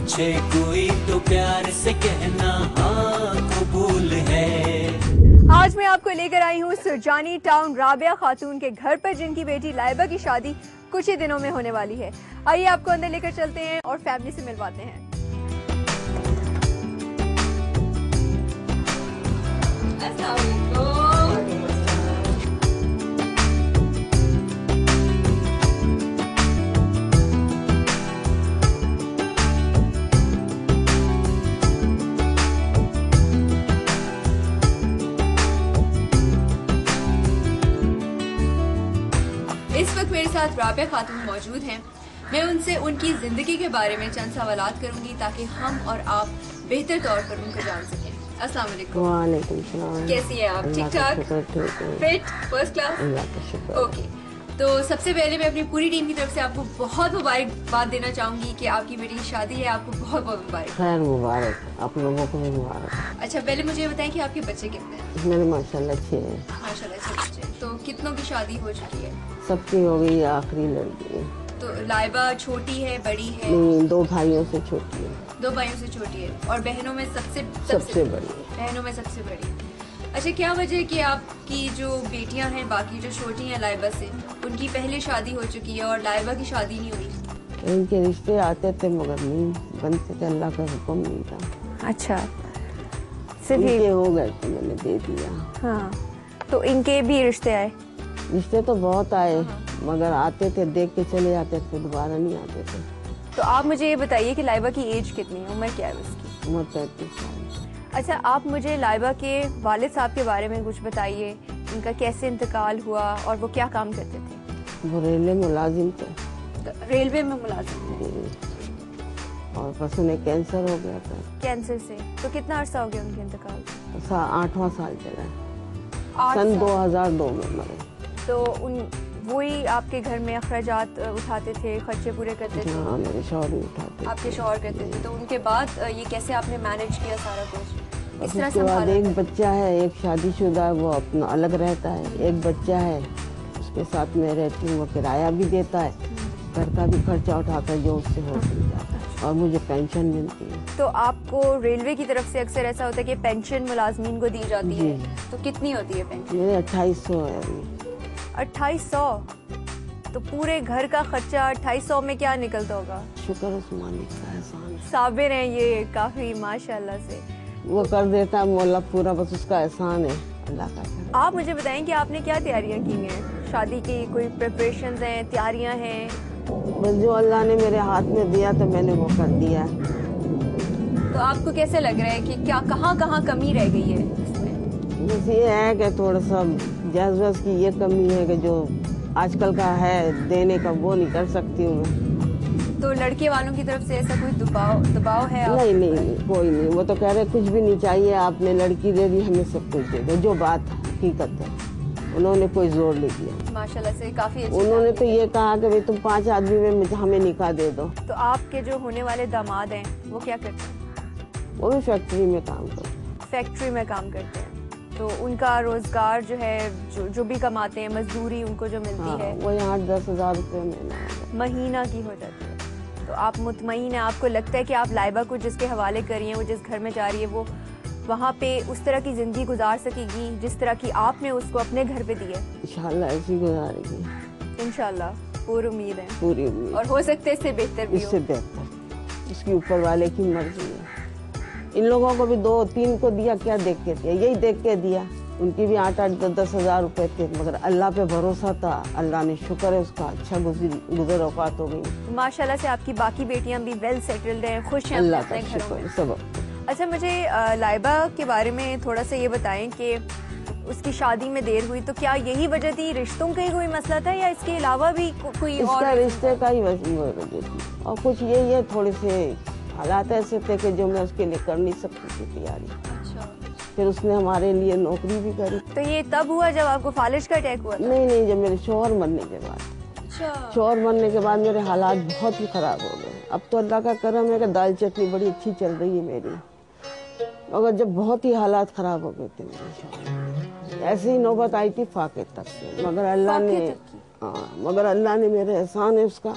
पूछे कोई तो प्यार से कहना हाँ कबूल है। आज मैं आपको लेकर आई हूँ सुरजानी टाउन राबिया खातून के घर पर, जिनकी बेटी लाइबा की शादी कुछ ही दिनों में होने वाली है। आइए आपको अंदर लेकर चलते हैं और फैमिली से मिलवाते हैं। इस वक्त मेरे साथ राबिया खातून मौजूद हैं। मैं उनसे उनकी ज़िंदगी के बारे में चंद सवालात करूंगी ताकि हम और आप बेहतर तौर पर उनको जान सकें। अस्सलाम वालेकुम। वालेकुम सलाम। कैसी है आप? ठीक ठाक? फिट? First class? ओके। तो सबसे पहले मैं अपनी पूरी टीम की तरफ से आपको बहुत मुबारकबाद देना चाहूंगी कि आपकी बेटी की शादी है। आपको बहुत बहुत मुबारक। खैर मुबारक, आप लोगों को भी मुबारक। अच्छा, पहले मुझे ये बताएं कि आपके बच्चे कितने हैं? मेरे माशाल्लाह 6 हैं। माशाल्लाह 6 बच्चे। तो कितनों की शादी हो चुकी है? सबकी हो गई, आखिरी लड़की है। तो लाइबा छोटी है, बड़ी है? नहीं, 2 भाइयों से छोटी है। 2 भाइयों से छोटी है। और बहनों में सबसे बड़ी। बहनों में सबसे बड़ी। अच्छा, क्या वजह है कि आपकी जो बेटियां हैं बाकी जो छोटी हैं लाइबा से, उनकी पहले शादी हो चुकी है और लाइबा की शादी नहीं हुई? इनके रिश्ते आते थे मगर नहीं बनते थे, अल्लाह का हुक्म नहीं था। अच्छा, इनके हो गए तो मैंने दे दिया। हाँ, तो इनके भी रिश्ते आए? रिश्ते तो बहुत आए मगर आते थे, देख के चले जाते थे, दोबारा नहीं आते थे। तो आप मुझे ये बताइए कि लाइबा की एज कितनी है, उम्र क्या है उसकी? उम्र 35 साल। अच्छा, आप मुझे लाइबा के वालिद साहब के बारे में कुछ बताइए। इनका कैसे इंतकाल हुआ और वो क्या काम करते थे? वो रेलवे मुलाजिम थे। रेलवे में मुलाजिम थे। और बस उन्हें कैंसर हो गया था। कैंसर से? तो कितना अर्सा हो गया उनके इंतकाल? 8वां साल चला। 8 सन साल। 2002 में मरे। तो वही आपके घर में अखराजात उठाते थे, खर्चे पूरे करते थे? हाँ, मेरे शौहर भी उठाते। आपके शौहर करते थे। तो उनके बाद ये कैसे आपने मैनेज किया सारा कुछ? इस तरह उसके बाद संभाला? एक बच्चा है, एक शादीशुदा है, वो अपना अलग रहता है। एक बच्चा है, उसके साथ में रहती हूँ, वो किराया भी देता है, घर का भी खर्चा उठाता है जो उससे हो जाता है, और मुझे पेंशन मिलती है। तो आपको रेलवे की तरफ से अक्सर ऐसा होता है कि पेंशन मुलाजमीन को दी जाती है, तो कितनी होती है पेंशन? मेरे 2800 है अभी। 2800? तो पूरे घर का खर्चा 2800 में क्या निकलता होगा? शुक्र उस मालिक का एहसान। साबिर हैं ये काफी माशाल्लाह से। वो कर देता है मौला पूरा, बस उसका एहसान है अल्लाह का। आप मुझे बताएं कि आपने क्या तैयारियां की हैं शादी की? कोई प्रिपरेशंस हैं, तैयारियां हैं? बस जो अल्लाह ने मेरे हाथ में दिया तो मैंने वो कर दिया। तो आपको कैसे लग रहा है कि क्या कहाँ कमी रह गई है इसमें? बस ये है कि थोड़ा सा जज्बा की ये कमी है कि जो आजकल का है देने का वो नहीं कर सकती हूँ मैं। तो लड़के वालों की तरफ से ऐसा कोई दबाव है? नहीं, कोई नहीं। वो तो कह रहे कुछ भी नहीं चाहिए, आपने लड़की दे दी, हमें सब कुछ दे दो, जो बात हकीकत है। उन्होंने कोई जोर नहीं दिया माशाल्लाह से, काफी अच्छी। उन्होंने तो ये कहा कि भाई तुम 5 आदमी में हमें निकाह दे दो। तो आपके जो होने वाले दामाद हैं वो क्या करते हैं? वो भी फैक्ट्री में काम करते। फैक्ट्री में काम करते हैं। तो उनका रोजगार जो है, जो भी कमाते हैं, मजदूरी उनको जो मिलती है वो यहाँ 8-10 हज़ार रुपये महीना की हो जाती है। तो आप मुतमईन हैं? आपको लगता है कि आप लाइबा को जिसके हवाले करी हैं, वो जिस घर में जा रही है, वो वहाँ पे उस तरह की जिंदगी गुजार सकेगी जिस तरह की आपने उसको अपने घर पे दी है? इंशाल्लाह ऐसी गुजारेगी। इंशाल्लाह, पूरी उम्मीद है। पूरी उम्मीद। और हो सकता है इससे बेहतर भी हो। इससे बेहतर उसकी ऊपर वाले की मर्जी है। इन लोगों को भी 2-3 को दिया, क्या देख के दिया? यही देख के दिया। उनकी भी 8-10 हज़ार रुपए थे मगर अल्लाह पे भरोसा था, अल्लाह ने शुक्र है उसका अच्छा गुजर औकात हो गई। माशाल्लाह से आपकी बाकी बेटियां भी वेल सेटल्ड हैं, खुश हैं अल्लाह अपने का घरों में। सब। अच्छा, मुझे लाइबा के बारे में थोड़ा सा ये बताएं कि उसकी शादी में देर हुई, तो क्या यही वजह थी? रिश्तों का ही कोई मसला था या इसके अलावा भी कोई और? रिश्ते का ही वजह थी और कुछ ये थोड़े से हालात ऐसे थे कि जो मैं उसके लिए कर नहीं सकती थी तैयारी। अच्छा। फिर उसने हमारे लिए नौकरी भी करी। तो ये तब हुआ जब आपको फालिज का अटैक हुआ था? नहीं, जब मेरे शौहर मरने के बाद। अच्छा। शौहर मरने के बाद मेरे हालात बहुत ही खराब हो गए। अब तो अल्लाह का करम है कि दाल चटनी बड़ी अच्छी चल रही है मेरी, मगर जब बहुत ही हालात खराब हो गए थे मेरे शौहर, ऐसे ही नौबत आई थी फाके तक से। मगर अल्लाह ने मेरे एहसान है उसका,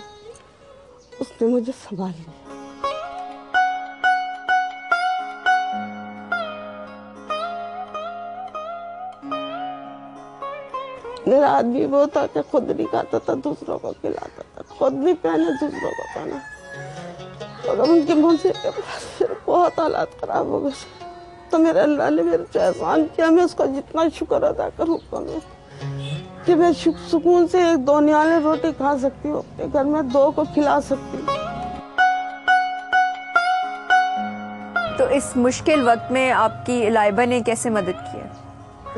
उसने मुझे संभाल लिया। मेरा आदमी वो था कि खुद नहीं खाता था, दूसरों को खिलाता था, खुद नहीं पहने दूसरों को पहना। अगर उनके मुंह से बहुत हालात खराब हो गए तो मेरे अल्लाह ने मेरे पे एहसान किया। मैं उसका जितना शुक्र अदा करूँ कम है कि मैं सुकून से 1-2 नियाले रोटी खा सकती हूँ, अपने घर में 2 को खिला सकती हूँ। तो इस मुश्किल वक्त में आपकी लाइबा ने कैसे मदद की है?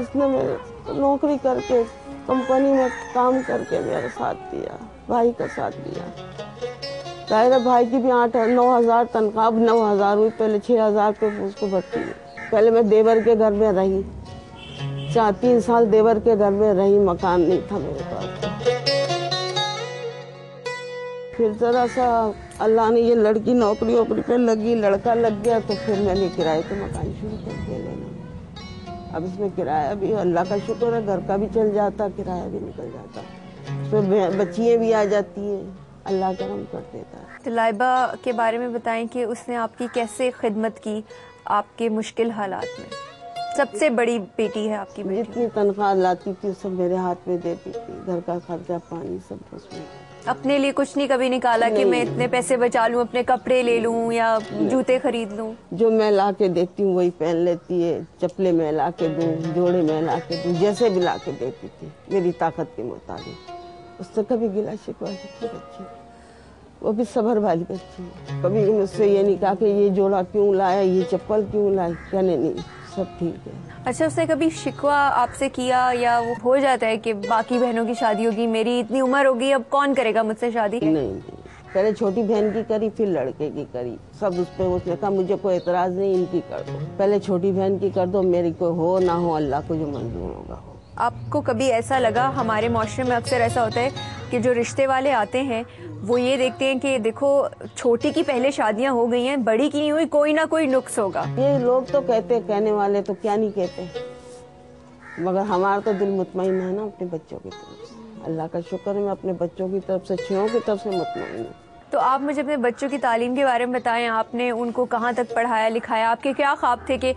इसने मेरे नौकरी करके कंपनी में काम करके मेरा साथ दिया, भाई का साथ दिया। मेरे भाई की भी 8-9 हज़ार तनख्वाह, अब 9 हज़ार हुई, पहले 6 हज़ार पे उसको भर्ती हुई। पहले मैं देवर के घर में रही, 3 साल देवर के घर में रही, मकान नहीं था मेरे पास। फिर जरा सा अल्लाह ने ये लड़की नौकरी वोकरी पे लगी, लड़का लग गया, तो फिर मैंने किराए पे मकान शुरू कर दिया लेना। अब इसमें किराया भी अल्लाह का शुक्र है, घर का भी चल जाता, किराया भी निकल जाता, उसमें बच्चियाँ भी आ जाती हैं, अल्लाह करम कर देता है। तो लाइबा के बारे में बताएं कि उसने आपकी कैसे खिदमत की आपके मुश्किल हालात में। सबसे बड़ी बेटी है आपकी बेटी। जितनी तनख्वाह लाती थी सब मेरे हाथ में देती थी, घर का खर्चा पानी सब उसमें। अपने लिए कुछ नहीं कभी निकाला कि मैं इतने पैसे बचा लूं, अपने कपड़े ले लूं या जूते खरीद लूं? जो मैं ला के देती हूँ वही पहन लेती है, चप्पलें मैं ला के दूं, जोड़े मैं ला के दूं, जैसे भी ला के देती थी मेरी ताकत के मुताबिक। उससे कभी गिला शिकवा की बच्ची, वो भी सबर वाली बच्ची है। कभी मुझसे ये नहीं कहा कि ये जोड़ा क्यों लाया, ये चप्पल क्यों लाई, कहने नहीं, सब ठीक है। अच्छा, उसने कभी शिकवा आपसे किया या वो हो जाता है कि बाकी बहनों की शादी होगी, मेरी इतनी उम्र होगी, अब कौन करेगा मुझसे शादी? नहीं, पहले छोटी बहन की करी, फिर लड़के की करी, सब उस पे उसने कहा मुझे कोई एतराज नहीं, इनकी कर दो, पहले छोटी बहन की कर दो, मेरी कोई हो ना हो, अल्लाह को जो मंजूर होगा हो। आपको कभी ऐसा लगा, हमारे माशरे में अक्सर ऐसा होता है कि जो रिश्ते वाले आते हैं वो ये देखते हैं कि देखो छोटी की पहले शादियां हो गई हैं, बड़ी की नहीं हुई, कोई ना कोई नुक्स होगा। ये लोग तो कहते, कहने वाले तो क्या नहीं कहते, मगर हमारा तो दिल मुतमईन है ना अपने बच्चों की तरफ से। अल्लाह का शुक्र है, मैं अपने बच्चों की तरफ से, छियों की तरफ से मुतमईन हूँ। तो आप मुझे अपने बच्चों की तालीम के बारे में बताएं, आपने उनको कहाँ तक पढ़ाया लिखाया, आपके क्या ख्वाब थे कि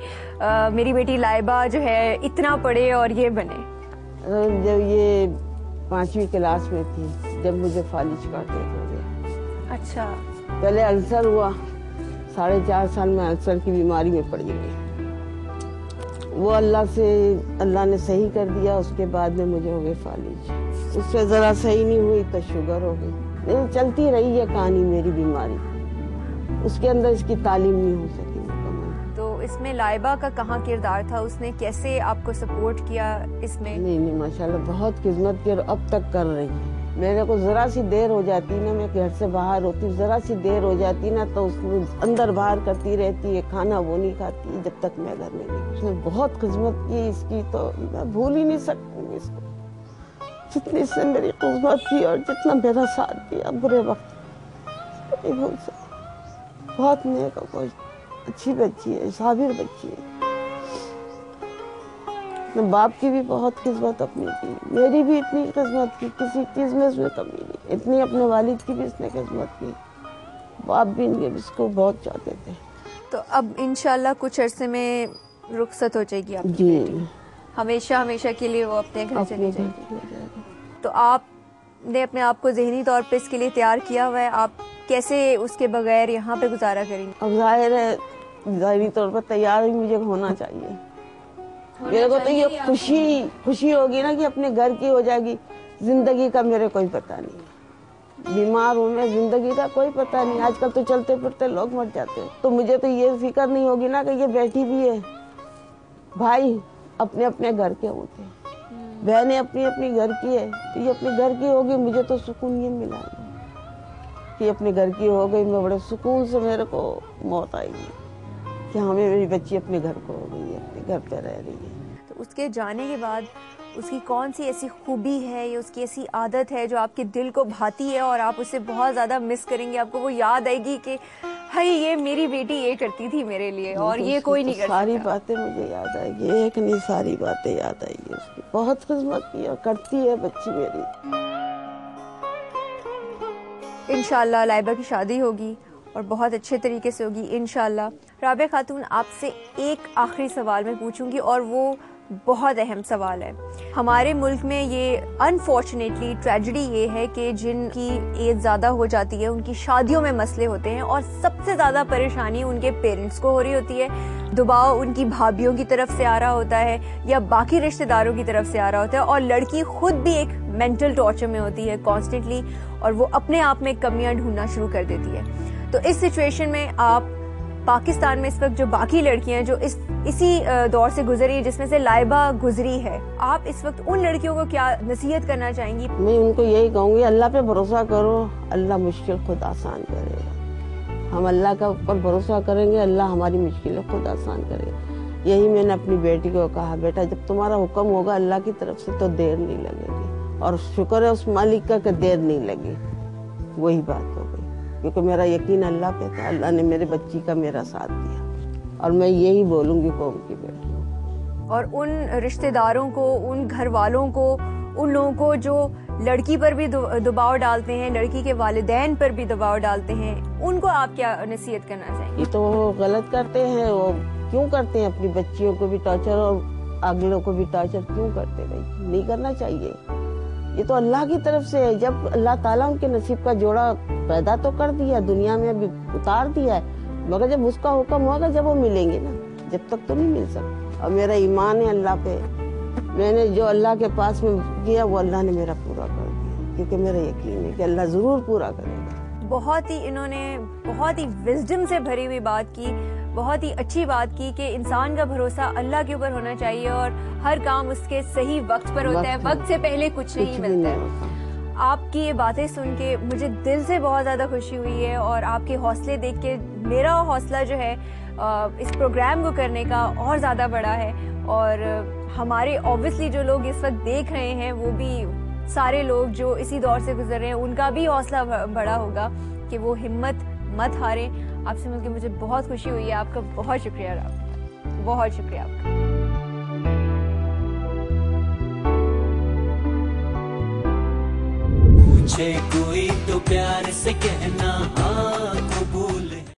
मेरी बेटी लाइबा जो है इतना पढ़े और ये बने? जब ये 5वीं क्लास में थी, जब मुझे फालिज का अटैक हो गया। अच्छा। पहले अल्सर हुआ, 4.5 साल में अल्सर की बीमारी में पड़ गई। वो अल्लाह ने सही कर दिया, उसके बाद में मुझे हो गई फालिज। उससे जरा सही नहीं हुई तो शुगर हो गई। नहीं, चलती रही है कहानी मेरी बीमारी, उसके अंदर इसकी तालीम नहीं हो सकी मुकम्मल। तो इसमें लाइबा का कहाँ किरदार था, उसने कैसे आपको सपोर्ट किया इसमें? नहीं, माशाल्लाह बहुत खिदमत की और अब तक कर रही है। मेरे को जरा सी देर हो जाती ना, मैं घर से बाहर होती, जरा सी देर हो जाती ना तो उसने अंदर बाहर करती रहती है, खाना वो नहीं खाती जब तक मैं घर में नहीं। उसने बहुत खिदमत की इसकी, तो मैं भूल ही नहीं सकती इसको, जितनी इसने मेरी खिदमत की और जितना मेरा साथ दिया बुरे वक्त, नहीं भूल सकती। बहुत नेक और अच्छी बच्ची है, साबिर बच्ची है। अपने बाप की भी बहुत खिदमत अपनी की, मेरी भी इतनी खिदमत की, किसी चीज में उसमें कमी नहीं। इतनी अपने वालिद की भी इसने खिदमत की, बाप भी इनके इसको बहुत चाहते थे। तो अब इंशाल्लाह कुछ अरसे में रुखसत हो जाएगी आपकी जी, बेटी, हमेशा के लिए वो अपने घर चली जाएगी। तो आपने अपने आप को ज़हनी तौर पे इसके लिए तैयार किया हुआ है, आप कैसे उसके बगैर यहाँ पे गुजारा करेंगे? अब जाहिर है ज़ाहिरी तौर पर तैयार ही मुझे होना चाहिए। मेरे को तो ये खुशी होगी ना कि अपने घर की हो जाएगी। जिंदगी का मेरे कोई पता नहीं, बीमार हूँ मैं, जिंदगी का कोई पता नहीं। आजकल तो चलते फिरते लोग मर जाते हैं, तो मुझे तो ये फिक्र नहीं होगी ना कि ये बैठी भी है। भाई अपने अपने घर के होते हैं, बहनें अपनी अपनी घर की है, तो ये अपने घर की होगी। मुझे तो सुकून ये मिला कि अपने घर की हो गई, मैं बड़े सुकून से, मेरे को मौत आएगी कि हमें मेरी बच्ची अपने घर को हो गई है, अपने घर पे रह रही है। तो उसके जाने के बाद उसकी कौन सी ऐसी खूबी है या उसकी ऐसी आदत है जो आपके दिल को भाती है और आप उसे बहुत ज़्यादा मिस करेंगे? आपको वो याद आएगी कि हाय ये मेरी बेटी ये करती थी मेरे लिए और ये कोई नहीं कर सकता। सारी बातें मुझे याद आएगी, एक नहीं सारी बातें याद आएगी उसकी। बहुत खिदमत की और करती है बच्ची मेरी। इंशाल्लाह लाइबा की शादी होगी और बहुत अच्छे तरीके से होगी इंशाल्लाह। राबिया खातून, आपसे एक आखिरी सवाल मैं पूछूंगी और वो बहुत अहम सवाल है। हमारे मुल्क में ये अनफॉर्चुनेटली ट्रेजेडी ये है कि जिनकी एज ज़्यादा हो जाती है उनकी शादियों में मसले होते हैं और सबसे ज़्यादा परेशानी उनके पेरेंट्स को हो रही होती है। दबाव उनकी भाभीयों की तरफ से आ रहा होता है या बाकी रिश्तेदारों की तरफ से आ रहा होता है और लड़की खुद भी एक मेंटल टॉर्चर में होती है कॉन्स्टेंटली और वो अपने आप में कमियां ढूंढना शुरू कर देती है। तो इस सिचुएशन में आप पाकिस्तान में इस वक्त जो बाकी लड़कियां जो इसी दौर से गुजरी है जिसमें से लाइबा गुजरी है, आप इस वक्त उन लड़कियों को क्या नसीहत करना चाहेंगी? मैं उनको यही कहूँगी, अल्लाह पे भरोसा करो, अल्लाह मुश्किल खुद आसान करेगा। हम अल्लाह का ऊपर भरोसा करेंगे, अल्लाह हमारी मुश्किलें खुद आसान करेगा। यही मैंने अपनी बेटी को कहा, बेटा जब तुम्हारा हुक्म होगा अल्लाह की तरफ से तो देर नहीं लगेगी, और शुक्र है उस मालिक का कि देर नहीं लगी। वही बात हो गई, क्योंकि मेरा यकीन अल्लाह पे था, अल्लाह ने मेरे बच्ची का मेरा साथ दिया। और मैं यही बोलूंगी कौम की बेटियों और उन रिश्तेदारों को, उन घर वालों को, उन लोगों को जो लड़की पर भी दबाव डालते हैं, लड़की के वालिदैन पर भी दबाव डालते हैं, उनको आप क्या नसीहत करना चाहेंगे? ये तो वो गलत करते हैं, वो क्यों करते हैं? अपनी बच्चियों को भी टॉर्चर और अगलों को भी टॉर्चर क्यों करते? भाई नहीं करना चाहिए। ये तो अल्लाह की तरफ से है। जब अल्लाह ताला उनके नसीब का जोड़ा पैदा तो कर दिया, दुनिया में अभी उतार दिया है, मगर जब उसका हुक्म होगा जब वो मिलेंगे ना, जब तक तो नहीं मिल सकता। और मेरा ईमान है अल्लाह पे, मैंने जो अल्लाह के पास में किया वो अल्लाह ने मेरा पूरा कर दिया, क्योंकि मेरा यकीन है कि अल्लाह जरूर पूरा करेगा। इन्होंने बहुत ही विजडम से भरी हुई बात की, बहुत ही अच्छी बात की कि इंसान का भरोसा अल्लाह के ऊपर होना चाहिए और हर काम उसके सही वक्त पर होता है, वक्त से पहले कुछ नहीं मिलता है। आपकी ये बातें सुन के मुझे दिल से बहुत ज़्यादा खुशी हुई है और आपके हौसले देख के मेरा हौसला जो है इस प्रोग्राम को करने का और ज़्यादा बड़ा है। और हमारे ऑब्वियसली जो लोग इस वक्त देख रहे हैं वो भी सारे लोग जो इसी दौर से गुजर रहे हैं, उनका भी हौसला बड़ा होगा कि वो हिम्मत मत हारें। आपसे मिलकर मुझे बहुत खुशी हुई है। आपका बहुत शुक्रिया, बहुत शुक्रिया आपका। पूछे कोई तो प्यार से कहना